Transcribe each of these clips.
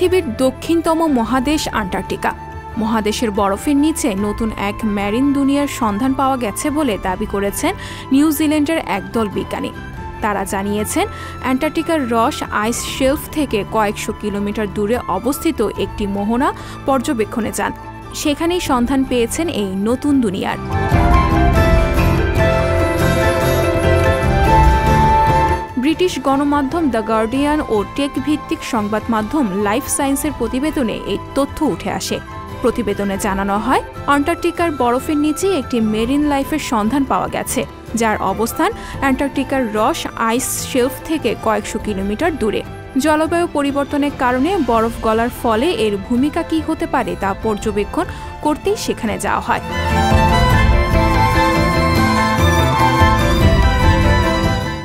পৃথিবীর দক্ষিণতম মহাদেশ আন্টার্কটিকা। মহাদেশের বরফের নিচে নতুন এক মেরিন দুনিয়ার সন্ধান পাওয়া গেছে বলে দাবি করেছেন নিউজিল্যান্ডের একদল বিজ্ঞানী। তারা জানিয়েছেন, অ্যান্টার্কটিকার রস আইস শেলফ থেকে কয়েকশো কিলোমিটার দূরে অবস্থিত একটি মোহনা পর্যবেক্ষণে যান। সেখানেই সন্ধান পেয়েছেন এই নতুন দুনিয়ার। ব্রিটিশ গণমাধ্যম দ্য গার্ডিয়ান ও টেক ভিত্তিক সংবাদ মাধ্যম লাইফ সায়েন্সের প্রতিবেদনে এই তথ্য উঠে আসে। প্রতিবেদনে জানানো হয়, অ্যান্টার্কটিকার বরফের নিচে একটি মেরিন লাইফের সন্ধান পাওয়া গেছে, যার অবস্থান অ্যান্টার্কটিকার রস আইস শেলফ থেকে কয়েকশো কিলোমিটার দূরে। জলবায়ু পরিবর্তনের কারণে বরফ গলার ফলে এর ভূমিকা কী হতে পারে তা পর্যবেক্ষণ করতেই সেখানে যাওয়া হয়।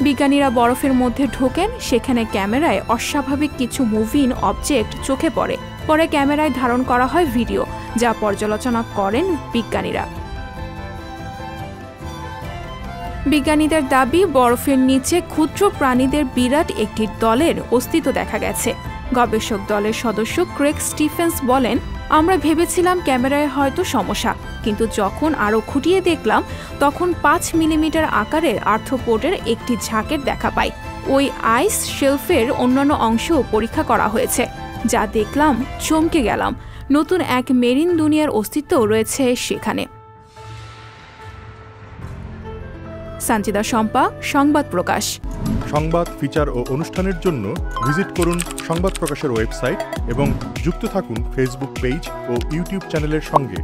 বিজ্ঞানীরা বরফের মধ্যে ঢোকেন। সেখানে ক্যামেরায় অস্বাভাবিক কিছু মুভিং অবজেক্ট চোখে পড়ে। পরে ক্যামেরায় ধারণ করা হয় ভিডিও, যা পর্যালোচনা করেন বিজ্ঞানীরা। বিজ্ঞানীদের দাবি, বরফের নিচে ক্ষুদ্র প্রাণীদের বিরাট একটি দলের অস্তিত্ব দেখা গেছে। গবেষক দলের সদস্য ক্রেগ স্টিফেন্স বলেন, আমরা ভেবেছিলাম ক্যামেরায় হয়তো সমস্যা, কিন্তু যখন আরও খুঁটিয়ে দেখলাম তখন 5 মিলিমিটার আকারের আর্থ্রোপোডের একটি ঝাঁকের দেখা পাই। ওই আইস শেলফের অন্যান্য অংশও পরীক্ষা করা হয়েছে। যা দেখলাম চমকে গেলাম। নতুন এক মেরিন দুনিয়ার অস্তিত্ব রয়েছে সেখানে। সঞ্চিতা শম্পা, সংবাদ প্রকাশ। সংবাদ, ফিচার ও অনুষ্ঠানের জন্য ভিজিট করুন সংবাদ প্রকাশের ওয়েবসাইট এবং যুক্ত থাকুন ফেসবুক পেজ ও ইউটিউব চ্যানেলের সঙ্গে।